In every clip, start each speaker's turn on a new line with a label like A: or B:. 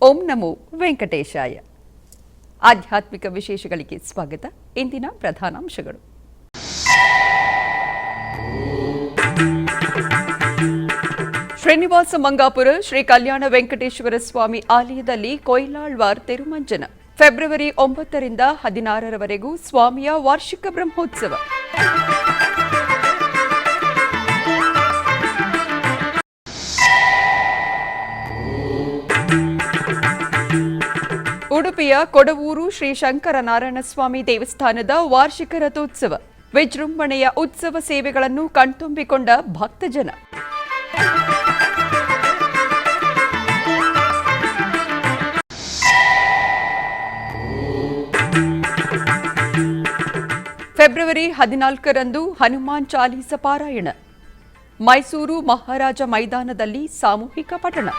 A: ಓಂ ನಮೋ ವೆಂಕಟೇಶಾಯ. ಆಧ್ಯಾತ್ಮಿಕ ವಿಶೇಷಗಳಿಗೆ ಸ್ವಾಗತ. ಇಂದಿನ ಪ್ರಧಾನಾಂಶಗಳು. ಶ್ರೀನಿವಾಸ ಮಂಗಾಪುರ ಶ್ರೀ ಕಲ್ಯಾಣ ವೆಂಕಟೇಶ್ವರ ಸ್ವಾಮಿ ಆಲಯದಲ್ಲಿ ಕೊಯ್ಲಾಳ್ವಾರ್ ತಿರುಮಂಜನ. ಫೆಬ್ರವರಿ 9ರಿಂದ 16ರವರೆಗೂ ಸ್ವಾಮಿಯ ವಾರ್ಷಿಕ ಬ್ರಹ್ಮೋತ್ಸವ. ಉಡುಪಿಯ ಕೊಡವೂರು ಶ್ರೀ ಶಂಕರನಾರಾಯಣಸ್ವಾಮಿ ದೇವಸ್ಥಾನದ ವಾರ್ಷಿಕ ರಥೋತ್ಸವ. ವಿಜೃಂಭಣೆಯ ಉತ್ಸವ ಸೇವೆಗಳನ್ನು ಕಣ್ತುಂಬಿಕೊಂಡ ಭಕ್ತಜನ. ಫೆಬ್ರವರಿ 14ರಂದು ಹನುಮಾನ್ ಚಾಲೀಸ ಪಾರಾಯಣ. ಮೈಸೂರು ಮಹಾರಾಜ ಮೈದಾನದಲ್ಲಿ ಸಾಮೂಹಿಕ ಪಠಣ.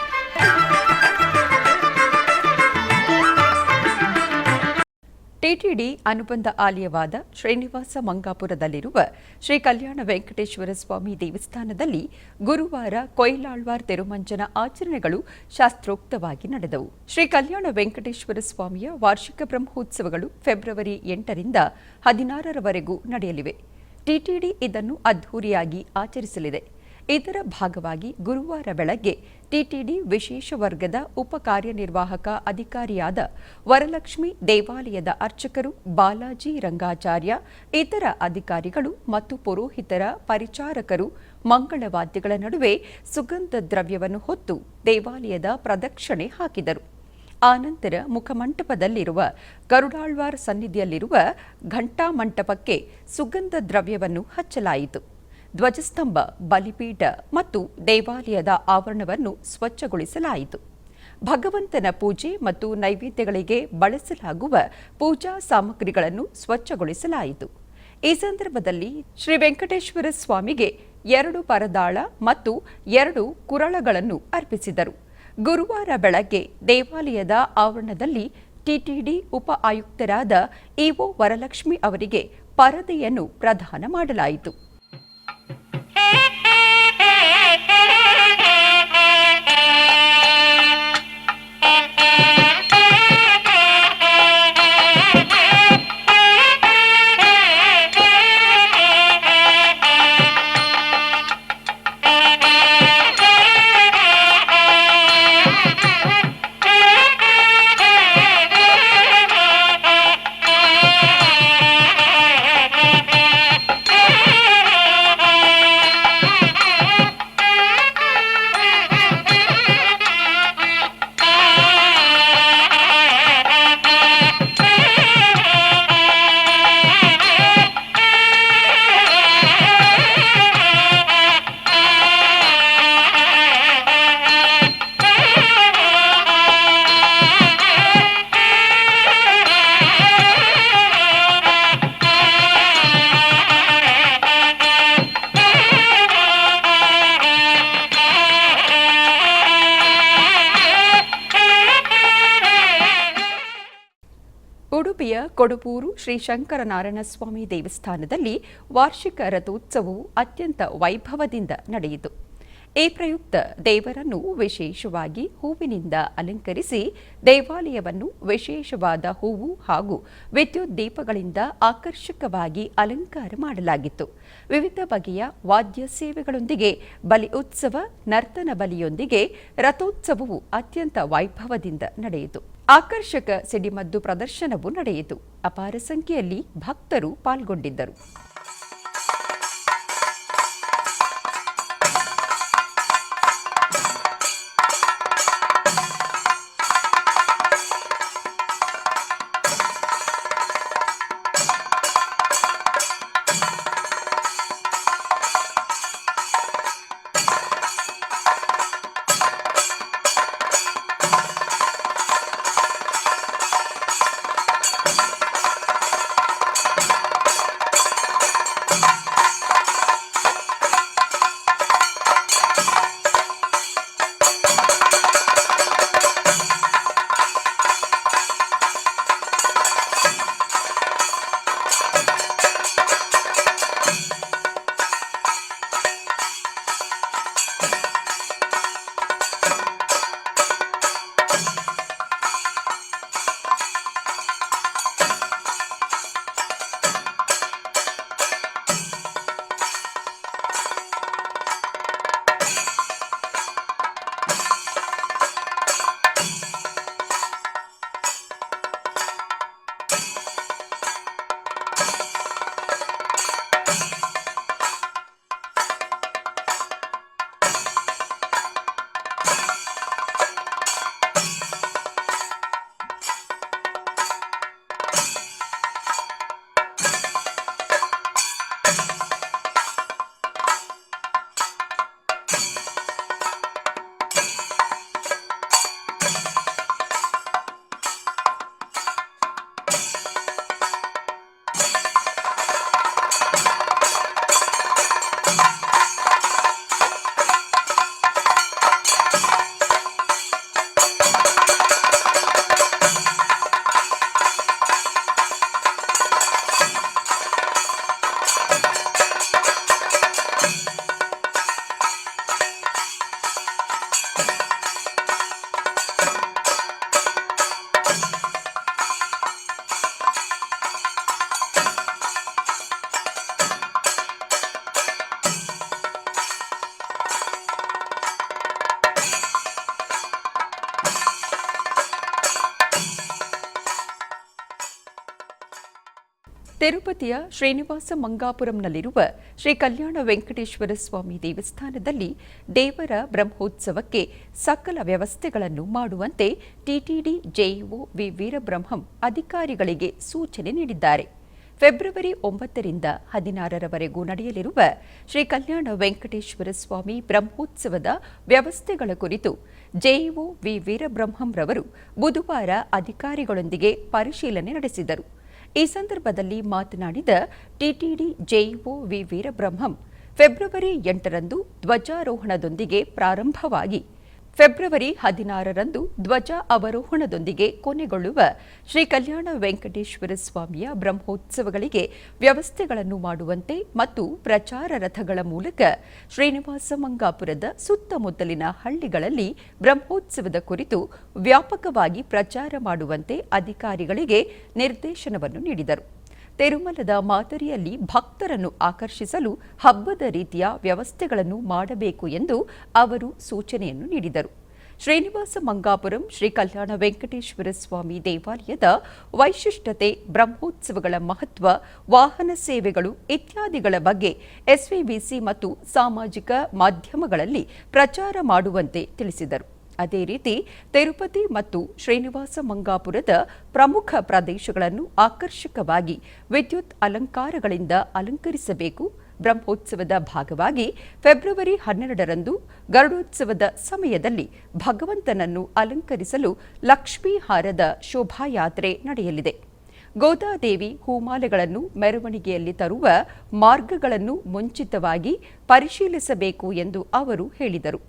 A: ಟಿಟಿಡಿ ಅನುಬಂಧ ಆಲಯವಾದ ಶ್ರೀನಿವಾಸ ಮಂಗಾಪುರದಲ್ಲಿರುವ ಶ್ರೀ ಕಲ್ಯಾಣ ವೆಂಕಟೇಶ್ವರ ಸ್ವಾಮಿ ದೇವಸ್ಥಾನದಲ್ಲಿ ಗುರುವಾರ ಕೊಯ್ಲಾಳ್ವಾರ್ ತಿರುಮಂಜನ ಆಚರಣೆಗಳು ಶಾಸ್ತ್ರೋಕ್ತವಾಗಿ ನಡೆದವು. ಶ್ರೀ ಕಲ್ಯಾಣ ವೆಂಕಟೇಶ್ವರ ಸ್ವಾಮಿಯ ವಾರ್ಷಿಕ ಬ್ರಹ್ಮೋತ್ಸವಗಳು ಫೆಬ್ರವರಿ 8ರಿಂದ 16ರವರೆಗೂ ನಡೆಯಲಿವೆ. ಟಿಟಿಡಿ ಇದನ್ನು ಅದ್ಧೂರಿಯಾಗಿ ಆಚರಿಸಲಿದೆ. ಇದರ ಭಾಗವಾಗಿ ಗುರುವಾರ ಬೆಳಗ್ಗೆ ಟಿಟಿಡಿ ವಿಶೇಷ ವರ್ಗದ ಉಪ ಕಾರ್ಯನಿರ್ವಾಹಕ ಅಧಿಕಾರಿಯಾದ ವರಲಕ್ಷ್ಮಿ ದೇವಾಲಯದ ಅರ್ಚಕರು ಬಾಲಾಜಿ ರಂಗಾಚಾರ್ಯ, ಇತರ ಅಧಿಕಾರಿಗಳು ಮತ್ತು ಪುರೋಹಿತರ ಪರಿಚಾರಕರು ಮಂಗಳವಾದ್ಯಗಳ ನಡುವೆ ಸುಗಂಧ ದ್ರವ್ಯವನ್ನು ಹೊತ್ತು ದೇವಾಲಯದ ಪ್ರದಕ್ಷಿಣೆ ಹಾಕಿದರು. ಆನಂತರ ಮುಖಮಂಟಪದಲ್ಲಿರುವ ಗರುಡಾಳ್ವಾರ್ ಸನ್ನಿಧಿಯಲ್ಲಿರುವ ಘಂಟಾ ಮಂಟಪಕ್ಕೆ ಸುಗಂಧ ದ್ರವ್ಯವನ್ನು ಹಚ್ಚಲಾಯಿತು. ಧ್ವಜಸ್ತಂಭ, ಬಲಿಪೀಠ ಮತ್ತು ದೇವಾಲಯದ ಆವರಣವನ್ನು ಸ್ವಚ್ಛಗೊಳಿಸಲಾಯಿತು. ಭಗವಂತನ ಪೂಜೆ ಮತ್ತು ನೈವೇದ್ಯಗಳಿಗೆ ಬಳಸಲಾಗುವ ಪೂಜಾ ಸಾಮಗ್ರಿಗಳನ್ನು ಸ್ವಚ್ಛಗೊಳಿಸಲಾಯಿತು. ಈ ಸಂದರ್ಭದಲ್ಲಿ ಶ್ರೀ ವೆಂಕಟೇಶ್ವರ ಸ್ವಾಮಿಗೆ 2 ಪರದಾಳ ಮತ್ತು 2 ಕುರಳಗಳನ್ನು ಅರ್ಪಿಸಿದರು. ಗುರುವಾರ ಬೆಳಗ್ಗೆ ದೇವಾಲಯದ ಆವರಣದಲ್ಲಿ ಟಿಟಿಡಿ ಉಪ ಆಯುಕ್ತರಾದ ಇಒ ವರಲಕ್ಷ್ಮಿ ಅವರಿಗೆ ಪರದೆಯನ್ನು ಪ್ರದಾನ ಮಾಡಲಾಯಿತು. ಉಡುಪಿಯ ಕೊಡವೂರು ಶ್ರೀ ಶಂಕರನಾರಾಯಣಸ್ವಾಮಿ ದೇವಸ್ಥಾನದಲ್ಲಿ ವಾರ್ಷಿಕ ರಥೋತ್ಸವವು ಅತ್ಯಂತ ವೈಭವದಿಂದ ನಡೆಯಿತು. ಈ ಪ್ರಯುಕ್ತ ದೇವರನ್ನು ವಿಶೇಷವಾಗಿ ಹೂವಿನಿಂದ ಅಲಂಕರಿಸಿ ದೇವಾಲಯವನ್ನು ವಿಶೇಷವಾದ ಹೂವು ಹಾಗೂ ವಿದ್ಯುತ್ ದೀಪಗಳಿಂದ ಆಕರ್ಷಕವಾಗಿ ಅಲಂಕಾರ ಮಾಡಲಾಗಿತ್ತು. ವಿವಿಧ ಬಗೆಯ ವಾದ್ಯ ಸೇವೆಗಳೊಂದಿಗೆ ಬಲಿ ಉತ್ಸವ, ನರ್ತನ ಬಲಿಯೊಂದಿಗೆ ರಥೋತ್ಸವವು ಅತ್ಯಂತ ವೈಭವದಿಂದ ನಡೆಯಿತು. ಆಕರ್ಷಕ ಸಿಡಿಮದ್ದು ಪ್ರದರ್ಶನವೂ ನಡೆಯಿತು. ಅಪಾರ ಸಂಖ್ಯೆಯಲ್ಲಿ ಭಕ್ತರು ಪಾಲ್ಗೊಂಡಿದ್ದರು. ತಿರುಪತಿಯ ಶ್ರೀನಿವಾಸ ಮಂಗಾಪುರಂನಲ್ಲಿರುವ ಶ್ರೀ ಕಲ್ಯಾಣ ವೆಂಕಟೇಶ್ವರ ಸ್ವಾಮಿ ದೇವಸ್ಥಾನದಲ್ಲಿ ದೇವರ ಬ್ರಹ್ಮೋತ್ಸವಕ್ಕೆ ಸಕಲ ವ್ಯವಸ್ಥೆಗಳನ್ನು ಮಾಡುವಂತೆ ಟಿಟಿಡಿ ಜೆಇಒ ವಿ ವೀರಬ್ರಹ್ಮಂ ಅಧಿಕಾರಿಗಳಿಗೆ ಸೂಚನೆ ನೀಡಿದ್ದಾರೆ. ಫೆಬ್ರವರಿ 9ರಿಂದ 16ರವರೆಗೂ ನಡೆಯಲಿರುವ ಶ್ರೀ ಕಲ್ಯಾಣ ವೆಂಕಟೇಶ್ವರ ಸ್ವಾಮಿ ಬ್ರಹ್ಮೋತ್ಸವದ ವ್ಯವಸ್ಥೆಗಳ ಕುರಿತು ಜೆಇಒ ವಿ ವೀರಬ್ರಹ್ಮಂರವರು ಬುಧವಾರ ಅಧಿಕಾರಿಗಳೊಂದಿಗೆ ಪರಿಶೀಲನೆ ನಡೆಸಿದರು. ಈ ಸಂದರ್ಭದಲ್ಲಿ ಮಾತನಾಡಿದ ಟಿಟಿಡಿ ಜೆಇಒ ವಿ ವೀರಬ್ರಹ್ಮಂ, ಫೆಬ್ರವರಿ 8ರಂದು ಧ್ವಜಾರೋಹಣದೊಂದಿಗೆ ಪ್ರಾರಂಭವಾಗಿ ಫೆಬ್ರವರಿ 16ರಂದು ಧ್ವಜ ಅವರೋಹಣದೊಂದಿಗೆ ಕೊನೆಗೊಳ್ಳುವ ಶ್ರೀ ಕಲ್ಯಾಣ ವೆಂಕಟೇಶ್ವರ ಸ್ವಾಮಿಯ ಬ್ರಹ್ಮೋತ್ಸವಗಳಿಗೆ ವ್ಯವಸ್ಥೆಗಳನ್ನು ಮಾಡುವಂತೆ ಮತ್ತು ಪ್ರಚಾರ ರಥಗಳ ಮೂಲಕ ಶ್ರೀನಿವಾಸ ಮಂಗಾಪುರದ ಸುತ್ತಮುತ್ತಲಿನ ಹಳ್ಳಿಗಳಲ್ಲಿ ಬ್ರಹ್ಮೋತ್ಸವದ ಕುರಿತು ವ್ಯಾಪಕವಾಗಿ ಪ್ರಚಾರ ಮಾಡುವಂತೆ ಅಧಿಕಾರಿಗಳಿಗೆ ನಿರ್ದೇಶನವನ್ನು ನೀಡಿದರು. ತಿರುಮಲದ ಮಾದರಿಯಲ್ಲಿ ಭಕ್ತರನ್ನು ಆಕರ್ಷಿಸಲು ಹಬ್ಬದ ರೀತಿಯ ವ್ಯವಸ್ಥೆಗಳನ್ನು ಮಾಡಬೇಕು ಎಂದು ಅವರು ಸೂಚನೆಯನ್ನು ನೀಡಿದರು. ಶ್ರೀನಿವಾಸ ಮಂಗಾಪುರಂ ಶ್ರೀ ಕಲ್ಯಾಣ ವೆಂಕಟೇಶ್ವರ ಸ್ವಾಮಿ ದೇವಾಲಯದ ವೈಶಿಷ್ಟ್ಯತೆ, ಬ್ರಹ್ಮೋತ್ಸವಗಳ ಮಹತ್ವ, ವಾಹನ ಸೇವೆಗಳು ಇತ್ಯಾದಿಗಳ ಬಗ್ಗೆ ಎಸ್ವಿಬಿಸಿ ಮತ್ತು ಸಾಮಾಜಿಕ ಮಾಧ್ಯಮಗಳಲ್ಲಿ ಪ್ರಚಾರ ಮಾಡುವಂತೆ ತಿಳಿಸಿದರು. ಅದೇ ರೀತಿ ತಿರುಪತಿ ಮತ್ತು ಶ್ರೀನಿವಾಸ ಮಂಗಾಪುರದ ಪ್ರಮುಖ ಪ್ರದೇಶಗಳನ್ನು ಆಕರ್ಷಕವಾಗಿ ವಿದ್ಯುತ್ ಅಲಂಕಾರಗಳಿಂದ ಅಲಂಕರಿಸಬೇಕು. ಬ್ರಹ್ಮೋತ್ಸವದ ಭಾಗವಾಗಿ ಫೆಬ್ರವರಿ 12ರಂದು ಗರುಡೋತ್ಸವದ ಸಮಯದಲ್ಲಿ ಭಗವಂತನನ್ನು ಅಲಂಕರಿಸಲು ಲಕ್ಷ್ಮೀ ಹಾರದ ಶೋಭಾಯಾತ್ರೆ ನಡೆಯಲಿದೆ. ಗೋದಾದೇವಿ ಹೂಮಾಲೆಗಳನ್ನು ಮೆರವಣಿಗೆಯಲ್ಲಿ ತರುವ ಮಾರ್ಗಗಳನ್ನು ಮುಂಚಿತವಾಗಿ ಪರಿಶೀಲಿಸಬೇಕು ಎಂದು ಅವರು ಹೇಳಿದರು.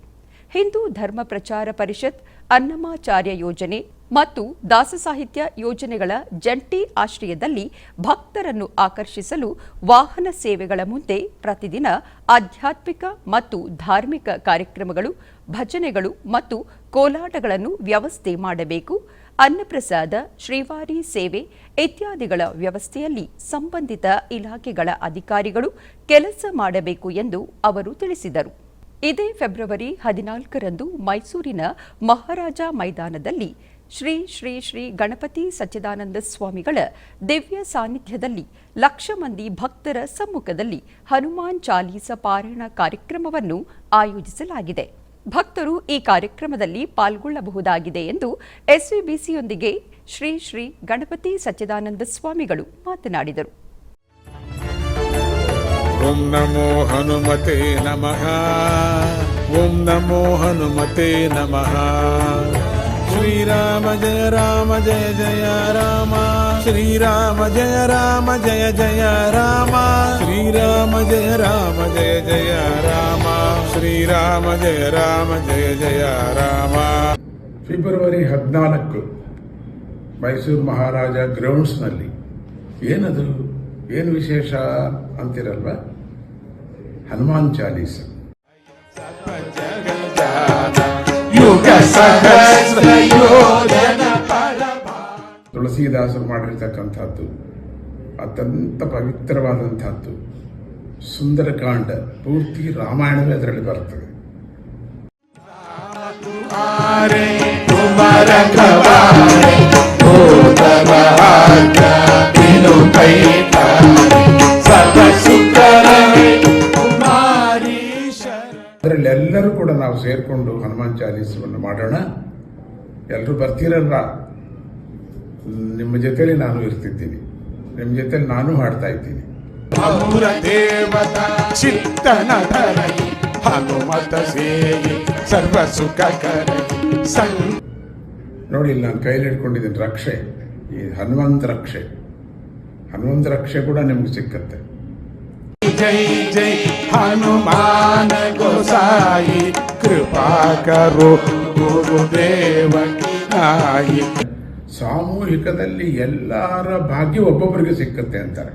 A: ಹಿಂದೂ ಧರ್ಮ ಪ್ರಚಾರ ಪರಿಷತ್, ಅನ್ನಮಾಚಾರ್ಯ ಯೋಜನೆ ಮತ್ತು ದಾಸ ಸಾಹಿತ್ಯ ಯೋಜನೆಗಳ ಜಂಟಿ ಆಶ್ರಯದಲ್ಲಿ ಭಕ್ತರನ್ನು ಆಕರ್ಷಿಸಲು ವಾಹನ ಸೇವೆಗಳ ಮುಂದೆ ಪ್ರತಿದಿನ ಆಧ್ಯಾತ್ಮಿಕ ಮತ್ತು ಧಾರ್ಮಿಕ ಕಾರ್ಯಕ್ರಮಗಳು, ಭಜನೆಗಳು ಮತ್ತು ಕೋಲಾಟಗಳನ್ನು ವ್ಯವಸ್ಥೆ ಮಾಡಬೇಕು. ಅನ್ನಪ್ರಸಾದ, ಶ್ರೀವಾರಿ ಸೇವೆ ಇತ್ಯಾದಿಗಳ ವ್ಯವಸ್ಥೆಯಲ್ಲಿ ಸಂಬಂಧಿತ ಇಲಾಖೆಗಳ ಅಧಿಕಾರಿಗಳು ಕೆಲಸ ಮಾಡಬೇಕು ಎಂದು ಅವರು ತಿಳಿಸಿದರು. ಇದೇ ಫೆಬ್ರವರಿ 14ರಂದು ಮೈಸೂರಿನ ಮಹಾರಾಜ ಮೈದಾನದಲ್ಲಿ ಶ್ರೀ ಶ್ರೀ ಶ್ರೀ ಗಣಪತಿ ಸಚ್ಚಿದಾನಂದ ಸ್ವಾಮಿಗಳ ದಿವ್ಯ ಸಾನ್ನಿಧ್ಯದಲ್ಲಿ ಲಕ್ಷ ಮಂದಿ ಭಕ್ತರ ಸಮ್ಮುಖದಲ್ಲಿ ಹನುಮಾನ್ ಚಾಲೀಸ ಪಾರಾಯಣ ಕಾರ್ಯಕ್ರಮವನ್ನು ಆಯೋಜಿಸಲಾಗಿದೆ. ಭಕ್ತರು ಈ ಕಾರ್ಯಕ್ರಮದಲ್ಲಿ ಪಾಲ್ಗೊಳ್ಳಬಹುದಾಗಿದೆ ಎಂದು ಎಸ್ವಿಬಿಸಿಯೊಂದಿಗೆ ಶ್ರೀ ಶ್ರೀ ಗಣಪತಿ ಸಚ್ಚಿದಾನಂದ ಸ್ವಾಮಿಗಳು ಮಾತನಾಡಿದರು.
B: ಓಂ ನಮೋ ಹನುಮತೆ ನಮಃ. ಓಂ ನಮೋ ಹನುಮತೆ ನಮಃ. ಶ್ರೀರಾಮ ಜಯ ರಾಮ ಜಯ ಜಯ ರಾಮ. ಶ್ರೀರಾಮ ಜಯ ರಾಮ ಜಯ ಜಯ ರಾಮ. ಶ್ರೀರಾಮ ಜಯ ರಾಮ ಜಯ ಜಯ ರಾಮ. ಶ್ರೀರಾಮ ಜಯ ರಾಮ ಜಯ ಜಯ ರಾಮ.
C: ಫೆಬ್ರವರಿ 14 ಮೈಸೂರು ಮಹಾರಾಜ ಗ್ರೌಂಡ್ಸ್ನಲ್ಲಿ ಏನದು, ಏನು ವಿಶೇಷ ಅಂತಿರಲ್ವ? ಹನುಮಾನ್ ಚಾಲೀಸ. ತುಳಸಿದಾಸರು ಮಾಡಿರ್ತಕ್ಕಂಥದ್ದು ಅತ್ಯಂತ ಪವಿತ್ರವಾದಂಥದ್ದು. ಸುಂದರಕಾಂಡ ಪೂರ್ತಿ ರಾಮಾಯಣವೇ ಅದರಲ್ಲಿ ಬರ್ತದೆ. ಅದರಲ್ಲಿ ಎಲ್ಲರೂ ಕೂಡ ನಾವು ಸೇರಿಕೊಂಡು ಹನುಮಾನ್ ಚಾಲೀಸವನ್ನು ಮಾಡೋಣ. ಎಲ್ಲರೂ ಬರ್ತೀರಲ್ಲ, ನಿಮ್ಮ ಜೊತೆಲಿ ನಾನು ಇರ್ತಿದ್ದೀನಿ, ನಿಮ್ಮ ಜೊತೆಲಿ ನಾನು ಹಾಡ್ತಾ ಇದ್ದೀನಿ. ನೋಡಿ, ನಾನು ಕೈಲಿ ಹಿಡ್ಕೊಂಡಿದ್ದೀನಿ ರಕ್ಷೆ, ಈ ಹನುಮಂತ ರಕ್ಷೆ. ಹನುಮಂತ ರಕ್ಷೆ ಕೂಡ ನಿಮ್ಗೆ ಸಿಕ್ಕತ್ತೆ.
B: ಜೈ ಜೈ ಹನುಮಾನ ಗೋಸಾಯಿ, ಕೃಪಾ ಕರೋ ಗುರುದೇವ ಕಿ ನಾಯಿ.
C: ಸಾಮೂಹಿಕದಲ್ಲಿ ಎಲ್ಲರ ಭಾಗ್ಯ ಒಬ್ಬೊಬ್ಬರಿಗೆ ಸಿಕ್ಕತ್ತೆ ಅಂತಾರೆ.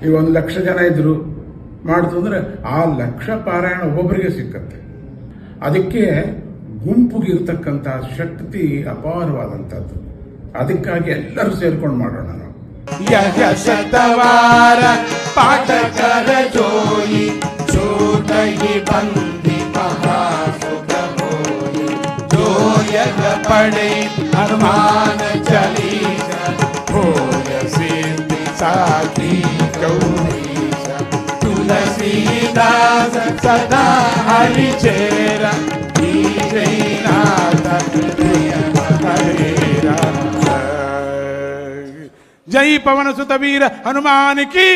C: ಈಗ 1 ಲಕ್ಷ ಜನ ಇದ್ರು ಮಾಡ್ತು ಅಂದ್ರೆ ಆ ಲಕ್ಷ ಪಾರಾಯಣ ಒಬ್ಬೊಬ್ಬರಿಗೆ ಸಿಕ್ಕತ್ತೆ. ಅದಕ್ಕೆ ಗುಂಪಿಗೆ ಇರ್ತಕ್ಕಂಥ ಶಕ್ತಿ ಅಪಾರವಾದಂಥದ್ದು. ಅದಕ್ಕಾಗಿ ಎಲ್ಲರೂ ಸೇರ್ಕೊಂಡು ಮಾಡೋಣ ನಾವು.
B: ಶತವಾರ ಪಾಠ ಕರ ಜೋಯಿ ಚೋಟಗಿ ಬಂದಿ ಮಹಾಸುಖ ಹೋಯಿ ಜೋಯಗ ಪಡೆ ಹನುಮಾನ ಚಲೀಸ ಹೋಯ ಸಿದ್ಧಿ ಸಾಗಿ ಶ್ರೀ ಗೌರೀಶ ತುಳಸೀದಾಸ ಸದಾ ಹರಿಚೇರ ಶ್ರೀನಾಥ ಹೃದಯ ಹರೇರ. ಜೈ ಪವನ ಸುತ ವೀರ ಹನುಮಾನ್ ಕಿ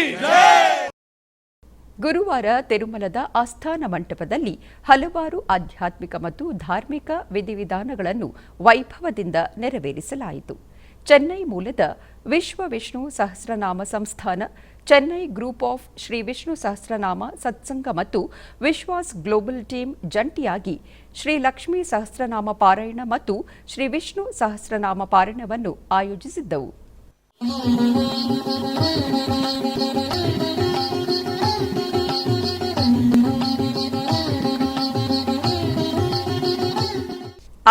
A: ಗುರುವಾರ ತಿರುಮಲದ ಆಸ್ಥಾನ ಮಂಟಪದಲ್ಲಿ ಹಲವಾರು ಆಧ್ಯಾತ್ಮಿಕ ಮತ್ತು ಧಾರ್ಮಿಕ ವಿಧಿವಿಧಾನಗಳನ್ನು ವೈಭವದಿಂದ ನೆರವೇರಿಸಲಾಯಿತು. ಚೆನ್ನೈ ಮೂಲದ ವಿಶ್ವ ವಿಷ್ಣು ಸಹಸ್ರನಾಮ ಸಂಸ್ಥಾನ, ಚೆನ್ನೈ ಗ್ರೂಪ್ ಆಫ್ ಶ್ರೀ ವಿಷ್ಣು ಸಹಸ್ರನಾಮ ಸತ್ಸಂಗ ಮತ್ತು ವಿಶ್ವಾಸ್ ಗ್ಲೋಬಲ್ ಟೀಮ್ ಜಂಟಿಯಾಗಿ ಶ್ರೀ ಲಕ್ಷ್ಮೀ ಸಹಸ್ರನಾಮ ಪಾರಾಯಣ ಮತ್ತು ಶ್ರೀ ವಿಷ್ಣು ಸಹಸ್ರನಾಮ ಪಾರಾಯಣವನ್ನು ಆಯೋಜಿಸಿದ್ದವು.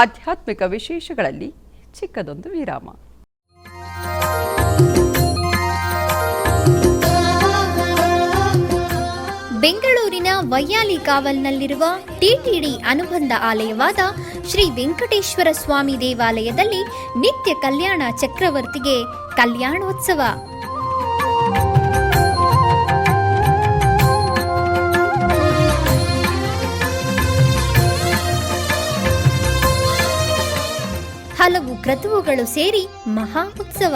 A: ಆಧ್ಯಾತ್ಮಿಕ ವಿಶೇಷಗಳಲ್ಲಿ ಚಿಕ್ಕದೊಂದು ವಿರಾಮ.
D: ಬೆಂಗಳೂರಿನ ವೈಯಾಲಿ ಕಾವಲ್ನಲ್ಲಿರುವ ಟಿಟಿಡಿ ಅನುಬಂಧ ಆಲಯವಾದ ಶ್ರೀ ವೆಂಕಟೇಶ್ವರ ಸ್ವಾಮಿ ದೇವಾಲಯದಲ್ಲಿ ನಿತ್ಯ ಕಲ್ಯಾಣ ಚಕ್ರವರ್ತಿಗೆ ಕಲ್ಯಾಣೋತ್ಸವ. ಹಲವು ಕ್ರತುವುಗಳು ಸೇರಿ ಮಹಾ ಉತ್ಸವ.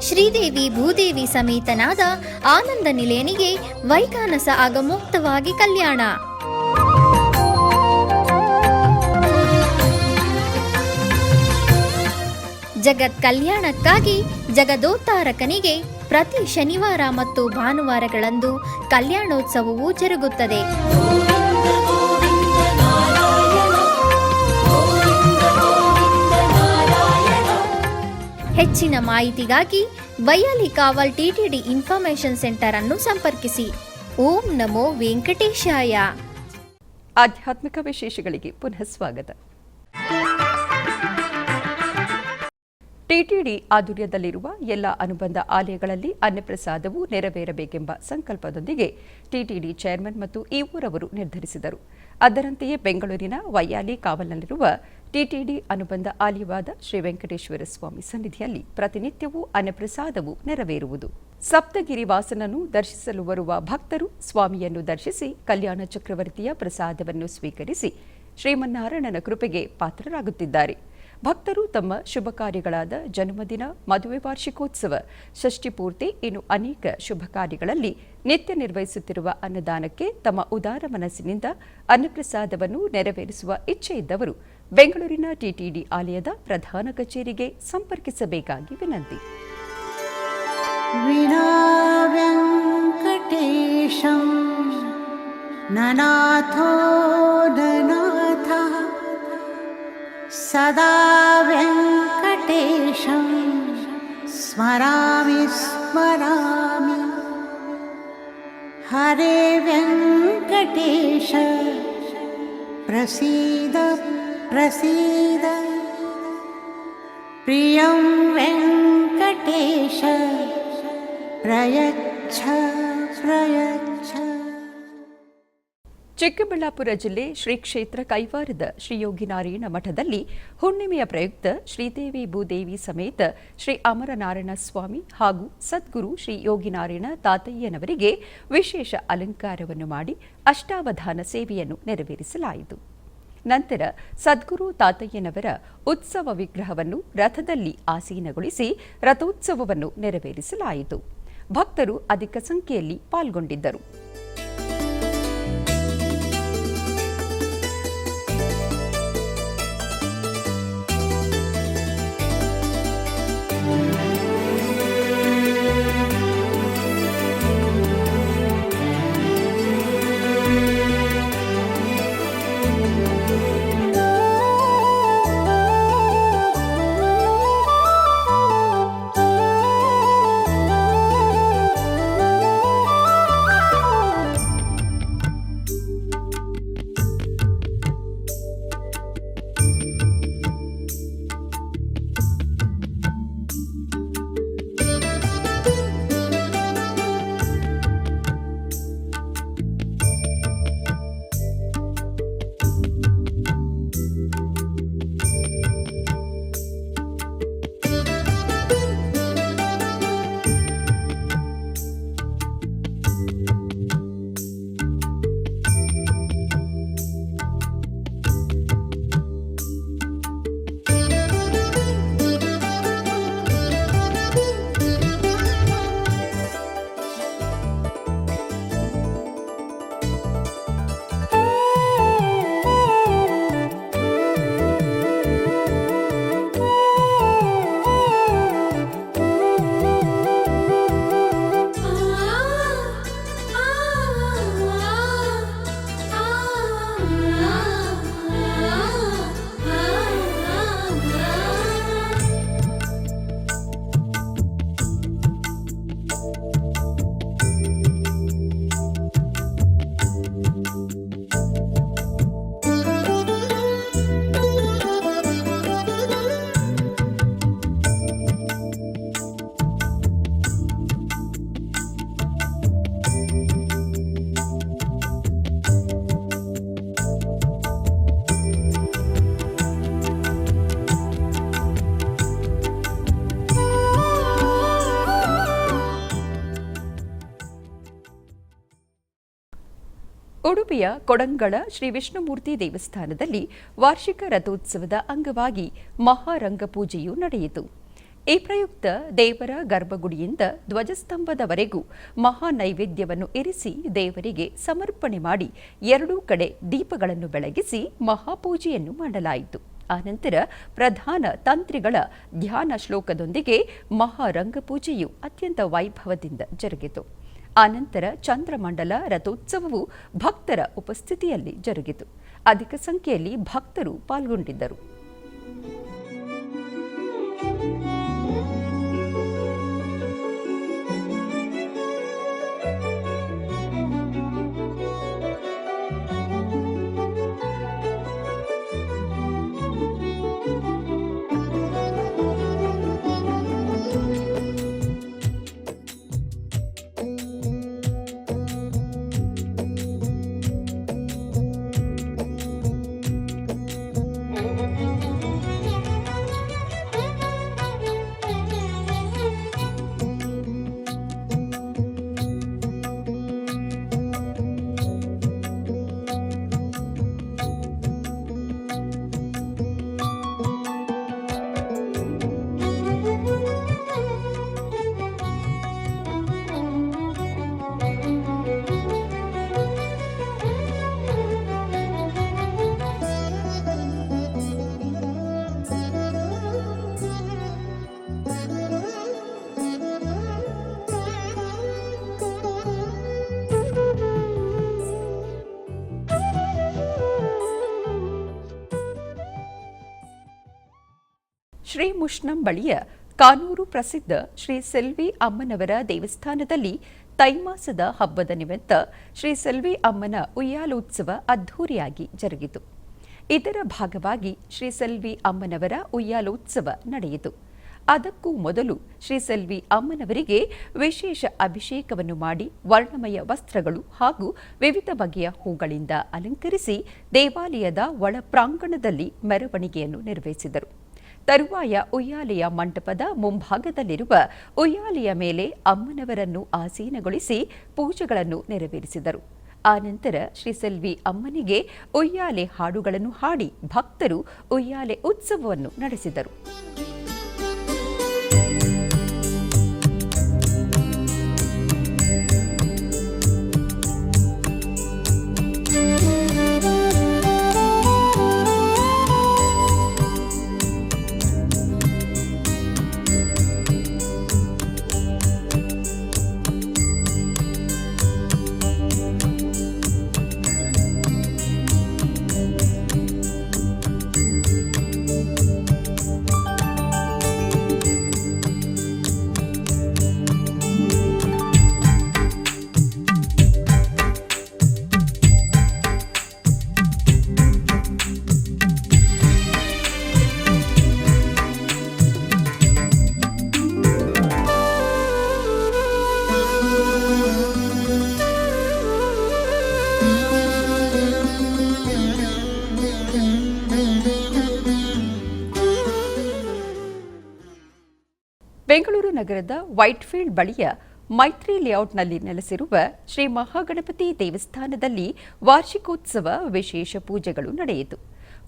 D: ಶ್ರೀದೇವಿ ಭೂದೇವಿ ಸಮೇತನಾದ ಆನಂದ ನಿಲಯನಿಗೆ ವೈಖಾನಸ ಆಗಮೋಕ್ತವಾಗಿ ಕಲ್ಯಾಣ. ಜಗತ್ ಕಲ್ಯಾಣಕ್ಕಾಗಿ ಜಗದೋತ್ತಾರಕನಿಗೆ ಪ್ರತಿ ಶನಿವಾರ ಮತ್ತು ಭಾನುವಾರಗಳಂದು ಕಲ್ಯಾಣೋತ್ಸವವು ಜರುಗುತ್ತದೆ. ಹೆಚ್ಚಿನ ಮಾಹಿತಿಗಾಗಿ ವೈಯಾಲಿ ಕಾವಲ್ ಟಿಟಿಡಿ ಇನ್ಫಾರ್ಮೇಶನ್ ಸೆಂಟರ್ ಅನ್ನು ಸಂಪರ್ಕಿಸಿ. ಓಂ ನಮೋ ವೆಂಕಟೇಶಾಯ.
A: ಆಧ್ಯಾತ್ಮಿಕ ವಿಶೇಷಗಳಿಗೆ ಪುನಃ ಸ್ವಾಗತ. ಟಿಟಿಡಿ ಆಧ್ವರ್ಯದಲ್ಲಿರುವ ಎಲ್ಲ ಅನುಬಂಧ ಆಲಯಗಳಲ್ಲಿ ಅನ್ನಪ್ರಸಾದವು ನೆರವೇರಬೇಕೆಂಬ ಸಂಕಲ್ಪದೊಂದಿಗೆ ಟಿಟಿಡಿ ಚೇರ್ಮನ್ ಮತ್ತು ಇಒರವರು ನಿರ್ಧರಿಸಿದರು. ಅದರಂತೆಯೇ ಬೆಂಗಳೂರಿನ ವೈಯಾಲಿ ಕಾವಲ್ನಲ್ಲಿರುವ ಟಿಟಿಡಿ ಅನುಬಂಧ ಆಲಯವಾದ ಶ್ರೀ ವೆಂಕಟೇಶ್ವರ ಸ್ವಾಮಿ ಸನ್ನಿಧಿಯಲ್ಲಿ ಪ್ರತಿನಿತ್ಯವೂ ಅನ್ನಪ್ರಸಾದವು ನೆರವೇರುವುದು. ಸಪ್ತಗಿರಿ ವಾಸನನ್ನು ದರ್ಶಿಸಲು ಬರುವ ಭಕ್ತರು ಸ್ವಾಮಿಯನ್ನು ದರ್ಶಿಸಿ ಕಲ್ಯಾಣ ಚಕ್ರವರ್ತಿಯ ಪ್ರಸಾದವನ್ನು ಸ್ವೀಕರಿಸಿ ಶ್ರೀಮನ್ನಾರಾಯಣನ ಕೃಪೆಗೆ ಪಾತ್ರರಾಗುತ್ತಿದ್ದಾರೆ. ಭಕ್ತರು ತಮ್ಮ ಶುಭ ಕಾರ್ಯಗಳಾದ ಜನ್ಮದಿನ, ಮದುವೆ ವಾರ್ಷಿಕೋತ್ಸವ, ಷಷ್ಠಿ ಪೂರ್ತಿ ಇನ್ನು ಅನೇಕ ಶುಭ ಕಾರ್ಯಗಳಲ್ಲಿ ನಿತ್ಯ ನಿರ್ವಹಿಸುತ್ತಿರುವ ಅನ್ನದಾನಕ್ಕೆ ತಮ್ಮ ಉದಾರ ಮನಸ್ಸಿನಿಂದ ಅನ್ನಪ್ರಸಾದವನ್ನು ನೆರವೇರಿಸುವ ಇಚ್ಛೆ ಇದ್ದವರು ಬೆಂಗಳೂರಿನ ಟಿಟಿಡಿ ಆಲಯದ ಪ್ರಧಾನ ಕಚೇರಿಗೆ ಸಂಪರ್ಕಿಸಬೇಕಾಗಿ ವಿನಂತಿ.
E: ಸದಾ ವೆಂಕಟೇಶಂ ಸ್ಮರಾಮಿ ಸ್ಮರಾಮಿ. ಹರೇ ವೆಂಕಟೇಶ ಪ್ರಸೀದ ಪ್ರಸೀದ. ಪ್ರಿಯಂ ವೆಂಕಟೇಶ ಪ್ರಯಚ್ಛ ಪ್ರಯಚ್ಛ.
A: ಚಿಕ್ಕಬಳ್ಳಾಪುರ ಜಿಲ್ಲೆ ಶ್ರೀ ಕ್ಷೇತ್ರ ಕೈವಾರದ ಶ್ರೀ ಯೋಗಿನಾರಾಯಣ ಮಠದಲ್ಲಿ ಹುಣ್ಣಿಮೆಯ ಪ್ರಯುಕ್ತ ಶ್ರೀದೇವಿ ಭೂದೇವಿ ಸಮೇತ ಶ್ರೀ ಅಮರನಾರಾಯಣ ಸ್ವಾಮಿ ಹಾಗೂ ಸದ್ಗುರು ಶ್ರೀ ಯೋಗಿನಾರಾಯಣ ತಾತಯ್ಯನವರಿಗೆ ವಿಶೇಷ ಅಲಂಕಾರವನ್ನು ಮಾಡಿ ಅಷ್ಟಾವಧಾನ ಸೇವೆಯನ್ನು ನೆರವೇರಿಸಲಾಯಿತು. ನಂತರ ಸದ್ಗುರು ತಾತಯ್ಯನವರ ಉತ್ಸವ ವಿಗ್ರಹವನ್ನು ರಥದಲ್ಲಿ ಆಸೀನಗೊಳಿಸಿ ರಥೋತ್ಸವವನ್ನು ನೆರವೇರಿಸಲಾಯಿತು. ಭಕ್ತರು ಅಧಿಕ ಸಂಖ್ಯೆಯಲ್ಲಿ ಪಾಲ್ಗೊಂಡಿದ್ದರು. ಉಡುಪಿಯ ಕೊಡಂಗಳ ಶ್ರೀ ವಿಷ್ಣುಮೂರ್ತಿ ದೇವಸ್ಥಾನದಲ್ಲಿ ವಾರ್ಷಿಕ ರಥೋತ್ಸವದ ಅಂಗವಾಗಿ ಮಹಾರಂಗ ಪೂಜೆಯು ನಡೆಯಿತು. ಈ ಪ್ರಯುಕ್ತ ದೇವರ ಗರ್ಭಗುಡಿಯಿಂದ ಧ್ವಜಸ್ತಂಭದವರೆಗೂ ಮಹಾ ನೈವೇದ್ಯವನ್ನು ಇರಿಸಿ ದೇವರಿಗೆ ಸಮರ್ಪಣೆ ಮಾಡಿ ಎರಡೂ ಕಡೆ ದೀಪಗಳನ್ನು ಬೆಳಗಿಸಿ ಮಹಾಪೂಜೆಯನ್ನು ಮಾಡಲಾಯಿತು. ಆನಂತರ ಪ್ರಧಾನ ತಂತ್ರಿಗಳ ಧ್ಯಾನ ಶ್ಲೋಕದೊಂದಿಗೆ ಮಹಾರಂಗಪೂಜೆಯು ಅತ್ಯಂತ ವೈಭವದಿಂದ ಜರುಗಿತು. ಆನಂತರ ಚಂದ್ರಮಂಡಲ ರಥೋತ್ಸವವು ಭಕ್ತರ ಉಪಸ್ಥಿತಿಯಲ್ಲಿ ಜರುಗಿತು. ಅಧಿಕ ಸಂಖ್ಯೆಯಲ್ಲಿ ಭಕ್ತರು ಪಾಲ್ಗೊಂಡಿದ್ದರು. ಶ್ರೀ ಮುಷ್ಣಂ ಬಳಿಯ ಕಾನೂರು ಪ್ರಸಿದ್ಧ ಶ್ರೀ ಸೆಲ್ವಿ ಅಮ್ಮನವರ ದೇವಸ್ಥಾನದಲ್ಲಿ ತೈಮಾಸದ ಹಬ್ಬದ ನಿಮಿತ್ತ ಶ್ರೀ ಸೆಲ್ವಿ ಅಮ್ಮನ ಉಯ್ಯಾಲೋತ್ಸವ ಅದ್ಧೂರಿಯಾಗಿ ಜರುಗಿತು. ಇದರ ಭಾಗವಾಗಿ ಶ್ರೀ ಸೆಲ್ವಿ ಅಮ್ಮನವರ ಉಯ್ಯಾಲೋತ್ಸವ ನಡೆಯಿತು. ಅದಕ್ಕೂ ಮೊದಲು ಶ್ರೀ ಸೆಲ್ವಿ ಅಮ್ಮನವರಿಗೆ ವಿಶೇಷ ಅಭಿಷೇಕವನ್ನು ಮಾಡಿ ವರ್ಣಮಯ ವಸ್ತ್ರಗಳು ಹಾಗೂ ವಿವಿಧ ಬಗೆಯ ಹೂಗಳಿಂದ ಅಲಂಕರಿಸಿ ದೇವಾಲಯದ ಒಳ ಪ್ರಾಂಗಣದಲ್ಲಿ ಮೆರವಣಿಗೆಯನ್ನು ನೆರವೇರಿಸಿದರು. ತರುವಾಯ ಉಯ್ಯಾಲೆಯ ಮಂಟಪದ ಮುಂಭಾಗದಲ್ಲಿರುವ ಉಯ್ಯಾಲೆಯ ಮೇಲೆ ಅಮ್ಮನವರನ್ನು ಆಸೀನಗೊಳಿಸಿ ಪೂಜೆಗಳನ್ನು ನೆರವೇರಿಸಿದರು. ಆನಂತರ ಶ್ರೀ ಸೆಲ್ವಿ ಅಮ್ಮನಿಗೆ ಉಯ್ಯಾಲೆ ಹಾಡುಗಳನ್ನು ಹಾಡಿ ಭಕ್ತರು ಉಯ್ಯಾಲೆ ಉತ್ಸವವನ್ನು ನಡೆಸಿದರು. ಬೆಂಗಳೂರು ನಗರದ ವೈಟ್ಫೀಲ್ಡ್ ಬಳಿಯ ಮೈತ್ರಿ ಲೇಔಟ್ನಲ್ಲಿ ನೆಲೆಸಿರುವ ಶ್ರೀ ಮಹಾಗಣಪತಿ ದೇವಸ್ಥಾನದಲ್ಲಿ ವಾರ್ಷಿಕೋತ್ಸವ ವಿಶೇಷ ಪೂಜೆಗಳು ನಡೆಯಿತು.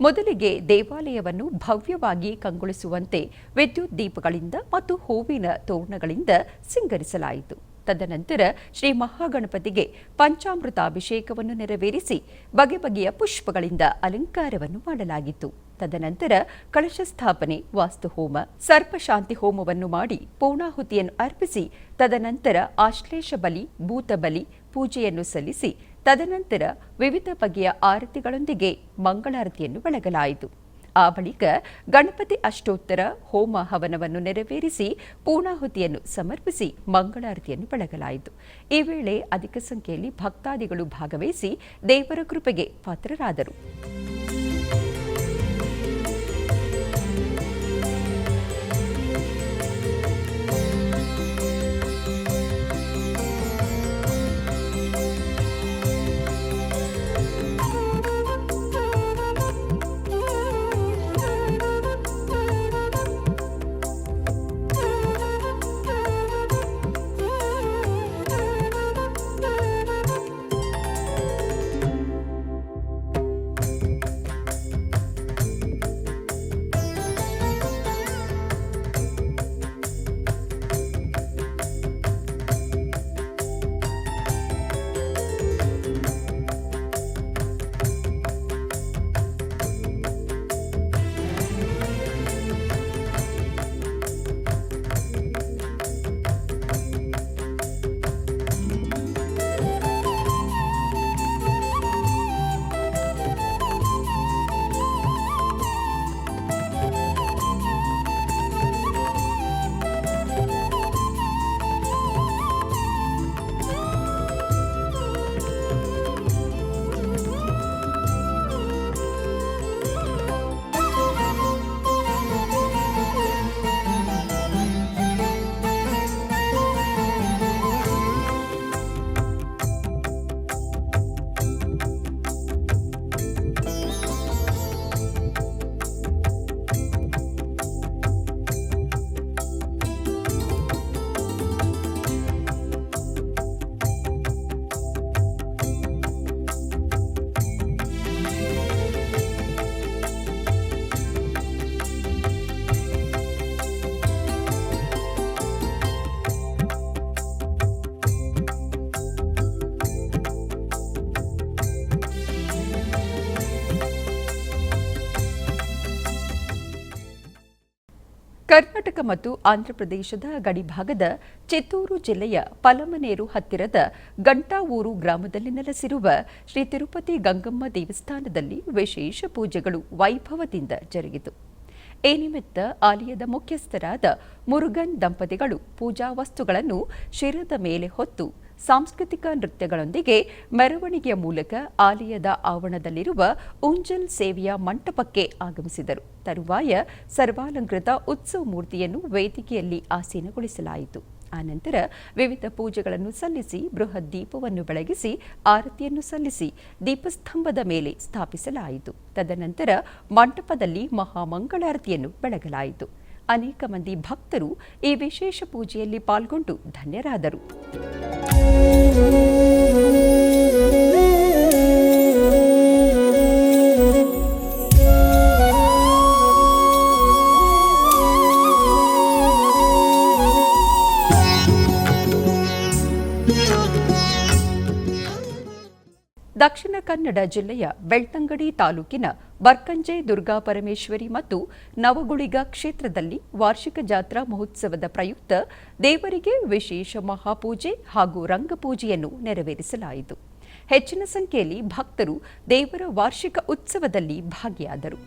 A: ಮೊದಲಿಗೆ ದೇವಾಲಯವನ್ನು ಭವ್ಯವಾಗಿ ಕಂಗೊಳಿಸುವಂತೆ ವಿದ್ಯುತ್ ದೀಪಗಳಿಂದ ಮತ್ತು ಹೂವಿನ ತೋರಣಗಳಿಂದ ಸಿಂಗರಿಸಲಾಯಿತು. ತದನಂತರ ಶ್ರೀ ಮಹಾಗಣಪತಿಗೆ ಪಂಚಾಮೃತಾಭಿಷೇಕವನ್ನು ನೆರವೇರಿಸಿ ಬಗೆ ಬಗೆಯ ಪುಷ್ಪಗಳಿಂದ ಅಲಂಕಾರವನ್ನು ಮಾಡಲಾಗಿತ್ತು. ತದನಂತರ ಕಳಶ ಸ್ಥಾಪನೆ, ವಾಸ್ತುಹೋಮ, ಸರ್ಪಶಾಂತಿ ಹೋಮವನ್ನು ಮಾಡಿ ಪೂರ್ಣಾಹುತಿಯನ್ನು ಅರ್ಪಿಸಿ ತದನಂತರ ಆಶ್ಲೇಷ ಬಲಿ, ಭೂತ ಬಲಿ ಪೂಜೆಯನ್ನು ಸಲ್ಲಿಸಿ ತದನಂತರ ವಿವಿಧ ಬಗೆಯ ಆರತಿಗಳೊಂದಿಗೆ ಮಂಗಳಾರತಿಯನ್ನು ಬೆಳಗಲಾಯಿತು. ಆ ಬಳಿಕ ಗಣಪತಿ ಅಷ್ಟೋತ್ತರ ಹೋಮ ಹವನವನ್ನು ನೆರವೇರಿಸಿ ಪೂರ್ಣಾಹುತಿಯನ್ನು ಸಮರ್ಪಿಸಿ ಮಂಗಳಾರತಿಯನ್ನು ಬೆಳಗಲಾಯಿತು. ಈ ವೇಳೆ ಅಧಿಕ ಸಂಖ್ಯೆಯಲ್ಲಿ ಭಕ್ತಾದಿಗಳು ಭಾಗವಹಿಸಿ ದೇವರ ಕೃಪೆಗೆ ಪಾತ್ರರಾದರು. ಕರ್ನಾಟಕ ಮತ್ತು ಆಂಧ್ರಪ್ರದೇಶದ ಗಡಿಭಾಗದ ಚಿತ್ತೂರು ಜಿಲ್ಲೆಯ ಪಲಮನೇರು ಹತ್ತಿರದ ಗಂಟಾವೂರು ಗ್ರಾಮದಲ್ಲಿ ನೆಲೆಸಿರುವ ಶ್ರೀ ತಿರುಪತಿ ಗಂಗಮ್ಮ ದೇವಸ್ಥಾನದಲ್ಲಿ ವಿಶೇಷ ಪೂಜೆಗಳು ವೈಭವದಿಂದ ಜರುಗಿತು. ಈ ನಿಮಿತ್ತ ಆಲಯದ ಮುಖ್ಯಸ್ಥರಾದ ಮುರುಗನ್ ದಂಪತಿಗಳು ಪೂಜಾ ವಸ್ತುಗಳನ್ನು ಶಿರದ ಮೇಲೆ ಹೊತ್ತು ಸಾಂಸ್ಕೃತಿಕ ನೃತ್ಯಗಳೊಂದಿಗೆ ಮೆರವಣಿಗೆಯ ಮೂಲಕ ಆಲಯದ ಆವರಣದಲ್ಲಿರುವ ಉಂಜಲ್ ಸೇವೆಯ ಮಂಟಪಕ್ಕೆ ಆಗಮಿಸಿದರು. ತರುವಾಯ ಸರ್ವಾಲಂಕೃತ ಉತ್ಸವ ಮೂರ್ತಿಯನ್ನು ವೇದಿಕೆಯಲ್ಲಿ ಆಸೀನಗೊಳಿಸಲಾಯಿತು. ಆನಂತರ ವಿವಿಧ ಪೂಜೆಗಳನ್ನು ಸಲ್ಲಿಸಿ ಬೃಹತ್ ದೀಪವನ್ನು ಬೆಳಗಿಸಿ ಆರತಿಯನ್ನು ಸಲ್ಲಿಸಿ ದೀಪಸ್ತಂಭದ ಮೇಲೆ ಸ್ಥಾಪಿಸಲಾಯಿತು. ತದನಂತರ ಮಂಟಪದಲ್ಲಿ ಮಹಾಮಂಗಳಾರತಿಯನ್ನು ಬೆಳಗಲಾಯಿತು. ಅನೇಕ ಮಂದಿ ಭಕ್ತರು ಈ ವಿಶೇಷ ಪೂಜೆಯಲ್ಲಿ ಪಾಲ್ಗೊಂಡು ಧನ್ಯರಾದರು. ದಕ್ಷಿಣ ಕನ್ನಡ ಜಿಲ್ಲೆಯ ಬೆಳ್ತಂಗಡಿ ತಾಲೂಕಿನ ಬರ್ಕಂಜೆ ದುರ್ಗಾ ಪರಮೇಶ್ವರಿ ಮತ್ತು ನವಗುಳಿಗ ಕ್ಷೇತ್ರದಲ್ಲಿ ವಾರ್ಷಿಕ ಜಾತ್ರಾ ಮಹೋತ್ಸವದ ಪ್ರಯುಕ್ತ ದೇವರಿಗೆ ವಿಶೇಷ ಮಹಾಪೂಜೆ ಹಾಗೂ ರಂಗಪೂಜೆಯನ್ನು ನೆರವೇರಿಸಲಾಯಿತು. ಹೆಚ್ಚಿನ ಸಂಖ್ಯೆಯಲ್ಲಿ ಭಕ್ತರು ದೇವರ ವಾರ್ಷಿಕ ಉತ್ಸವದಲ್ಲಿ ಭಾಗಿಯಾದರು.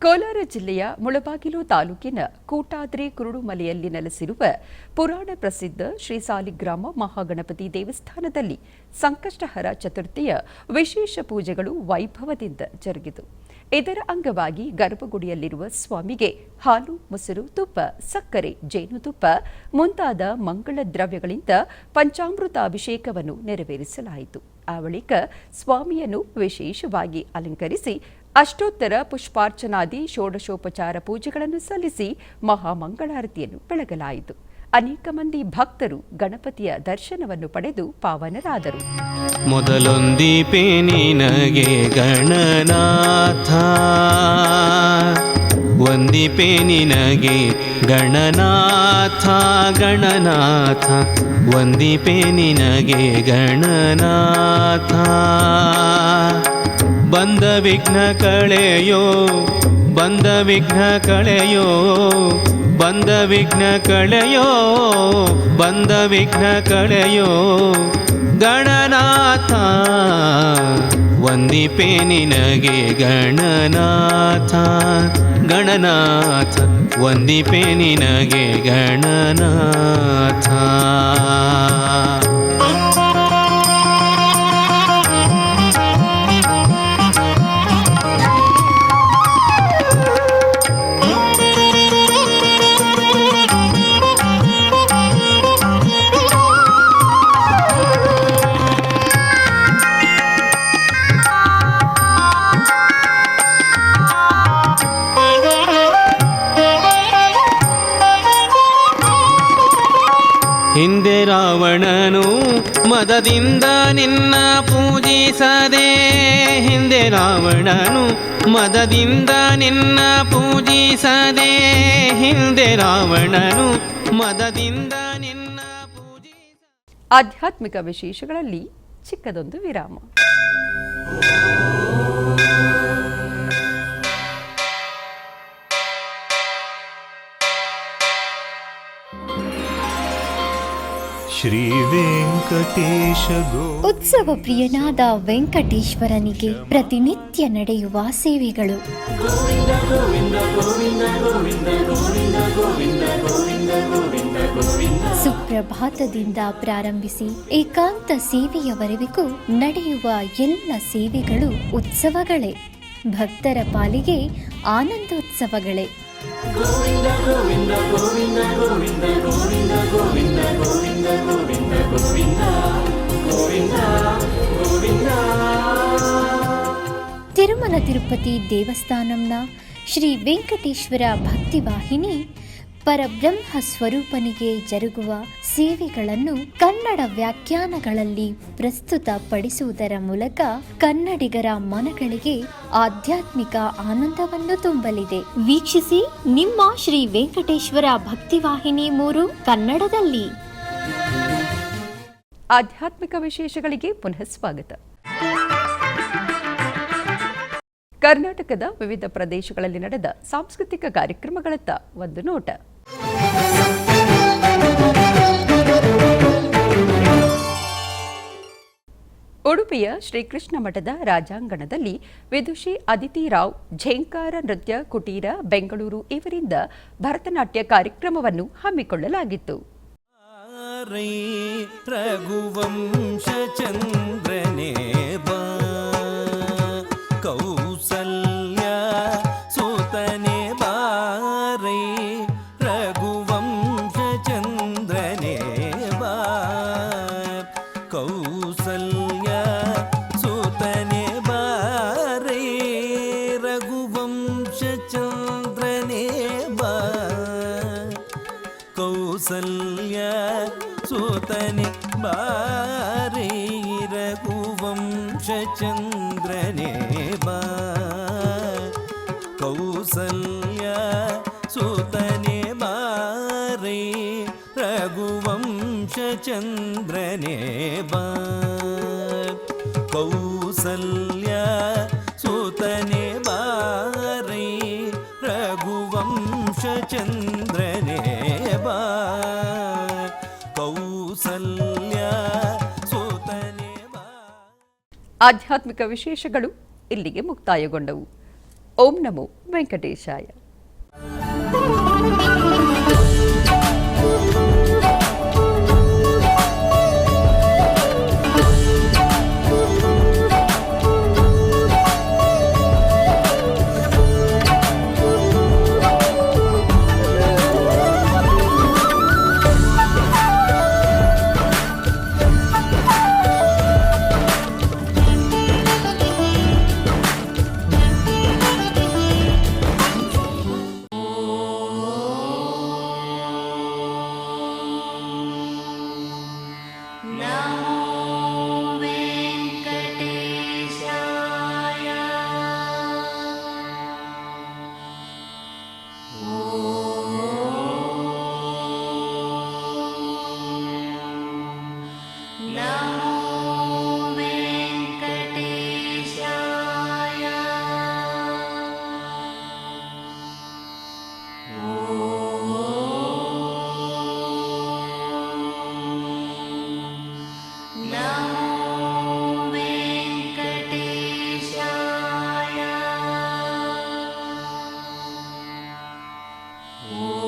A: ಕೋಲಾರ ಜಿಲ್ಲೆಯ ಮುಳಬಾಗಿಲು ತಾಲೂಕಿನ ಕೂಟಾದ್ರಿ ಕುರುಡುಮಲೆಯಲ್ಲಿ ನೆಲೆಸಿರುವ ಪುರಾಣ ಪ್ರಸಿದ್ಧ ಶ್ರೀ ಸಾಲಿಗ್ರಾಮ ಮಹಾಗಣಪತಿ ದೇವಸ್ಥಾನದಲ್ಲಿ ಸಂಕಷ್ಟಹರ ಚತುರ್ಥಿಯ ವಿಶೇಷ ಪೂಜೆಗಳು ವೈಭವದಿಂದ ಜರುಗಿತು. ಇದರ ಅಂಗವಾಗಿ ಗರ್ಭಗುಡಿಯಲ್ಲಿರುವ ಸ್ವಾಮಿಗೆ ಹಾಲು, ಮೊಸರು, ತುಪ್ಪ, ಸಕ್ಕರೆ, ಜೇನುತುಪ್ಪ ಮುಂತಾದ ಮಂಗಳ ದ್ರವ್ಯಗಳಿಂದ ಪಂಚಾಮೃತ ಅಭಿಷೇಕವನ್ನು ನೆರವೇರಿಸಲಾಯಿತು. ಆ ಬಳಿಕ ಸ್ವಾಮಿಯನ್ನು ವಿಶೇಷವಾಗಿ ಅಲಂಕರಿಸಿ ಅಷ್ಟೋತ್ತರ ಪುಷ್ಪಾರ್ಚನಾದಿ ಷೋಡಶೋಪಚಾರ ಪೂಜೆಗಳನ್ನು ಸಲ್ಲಿಸಿ ಮಹಾಮಂಗಳಾರತಿಯನ್ನು ಬೆಳಗಲಾಯಿತು. ಅನೇಕ ಮಂದಿ ಭಕ್ತರು ಗಣಪತಿಯ ದರ್ಶನವನ್ನು ಪಡೆದು ಪಾವನರಾದರು.
F: ಮೊದಲೊಂದೀಪೆ ನಿನಗೆ ಗಣನಾಥ, ಒಂದೀಪೆ ನಿನಗೆ ಗಣನಾಥ ಗಣನಾಥ, ಒಂದೀಪೆ ನಿನಗೆ ಗಣನಾಥ. ಬಂದ ವಿಘ್ನ ಕಳೆಯೋ, ಬಂದ ವಿಘ್ನ ಕಳೆಯೋ, ಬಂದ ವಿಘ್ನ ಕಳೆಯೋ, ಬಂದ ವಿಘ್ನ ಕಳೆಯೋ ಗಣನಾಥ. ವಂದಿಪೆ ನಿನಗೆ ಗಣನಾಥ ಗಣನಾಥ, ವಂದಿಪೆ ನಿನಗೆ ಗಣನಾಥ. ಹಿಂದೆ ರಾವಣನು ಮದದಿಂದ ನಿನ್ನ ಪೂಜಿಸದೆ, ಹಿಂದೆ ರಾವಣನು ಮದದಿಂದ ನಿನ್ನ ಪೂಜಿಸದೆ ಹಿಂದೆ ರಾವಣನು ಮದದಿಂದ ನಿನ್ನ
A: ಆಧ್ಯಾತ್ಮಿಕ ವಿಶೇಷಗಳಲ್ಲಿ ಚಿಕ್ಕದೊಂದು ವಿರಾಮ.
G: ಶ್ರೀ ವೆಂಕಟೇಶ
D: ಉತ್ಸವ ಪ್ರಿಯನಾದ ವೆಂಕಟೇಶ್ವರನಿಗೆ ಪ್ರತಿನಿತ್ಯ ನಡೆಯುವ ಸೇವೆಗಳು. ಸುಪ್ರಭಾತದಿಂದ ಪ್ರಾರಂಭಿಸಿ ಏಕಾಂತ ಸೇವೆಯವರೆಗೂ ನಡೆಯುವ ಎಲ್ಲ ಸೇವೆಗಳು ಉತ್ಸವಗಳೇ. ಭಕ್ತರ ಪಾಲಿಗೆ ಆನಂದೋತ್ಸವಗಳೇ. ತಿರುಮಲ ತಿರುಪತಿ ದೇವಸ್ಥಾನಂನ ಶ್ರೀ ವೆಂಕಟೇಶ್ವರ ಭಕ್ತಿವಾಹಿನಿ ಪರಬ್ರಹ್ಮ ಸ್ವರೂಪನಿಗೆ ಜರುಗುವ ಸೇವೆಗಳನ್ನು ಕನ್ನಡ ವ್ಯಾಖ್ಯಾನಗಳಲ್ಲಿ ಪ್ರಸ್ತುತಪಡಿಸುವುದರ ಮೂಲಕ ಕನ್ನಡಿಗರ ಮನಗಳಿಗೆ ಆಧ್ಯಾತ್ಮಿಕ ಆನಂದವನ್ನು ತುಂಬಲಿದೆ. ವೀಕ್ಷಿಸಿ ನಿಮ್ಮ ಶ್ರೀ ವೆಂಕಟೇಶ್ವರ ಭಕ್ತಿವಾಹಿನಿ 3 ಕನ್ನಡದಲ್ಲಿ.
A: ಆಧ್ಯಾತ್ಮಿಕ ವಿಶೇಷಗಳಿಗೆ ಪುನಃ ಸ್ವಾಗತ. ಕರ್ನಾಟಕದ ವಿವಿಧ ಪ್ರದೇಶಗಳಲ್ಲಿ ನಡೆದ ಸಾಂಸ್ಕೃತಿಕ ಕಾರ್ಯಕ್ರಮಗಳತ್ತ ಒಂದು ನೋಟ. ಉಡುಪಿಯ ಶ್ರೀಕೃಷ್ಣ ಮಠದ ರಾಜಾಂಗಣದಲ್ಲಿ ವಿದುಷಿ ಅದಿತಿ ರಾವ್ ಝೇಂಕಾರ ನೃತ್ಯ ಕುಟೀರ ಬೆಂಗಳೂರು ಇವರಿಂದ ಭರತನಾಟ್ಯ ಕಾರ್ಯಕ್ರಮವನ್ನು ಹಮ್ಮಿಕೊಳ್ಳಲಾಗಿತ್ತು.
F: ರಘುವಂಶ ಚಂದ್ರನೇ ಬಾ ಕೌಸಲ್ಯ ಸೂತನೆ ಬಾರೈ ರಘುವಂಶ ಚಂದ್ರನೇ ಬಾ ಕೌಸಲ್ಯ ಸೂತನೆ ಬಾರೈ ರಘುವಂಶ ಚಂದ್ರನೇ ಬಾ ಕೌಸಲ್ಯ ಸೂತನೆ ಬಾರೈ ರಘುವಂಶ ಚಂದ್ರನೇ ಬಾ ಕೌಸಲ್ಯ ಸೂತನೆ ಬಾರೈ ರಘುವಂಶ ಚಂದ್ರನೇ ಬಾ ಕೌಸಲ್ಯ ಸೂತನೆ ಬಾರೈ ರಘುವಂಶ ಚಂದ್ರನೇ ಬಾ ಕೌಸಲ್ಯ ಸೂತನೆ ಬಾ.
A: ಆಧ್ಯಾತ್ಮಿಕ ವಿಶೇಷಗಳು ಇಲ್ಲಿಗೆ ಮುಕ್ತಾಯಗೊಂಡವು. ಓಂ ನಮೋ ವೆಂಕಟೇಶಾಯ.
H: Oh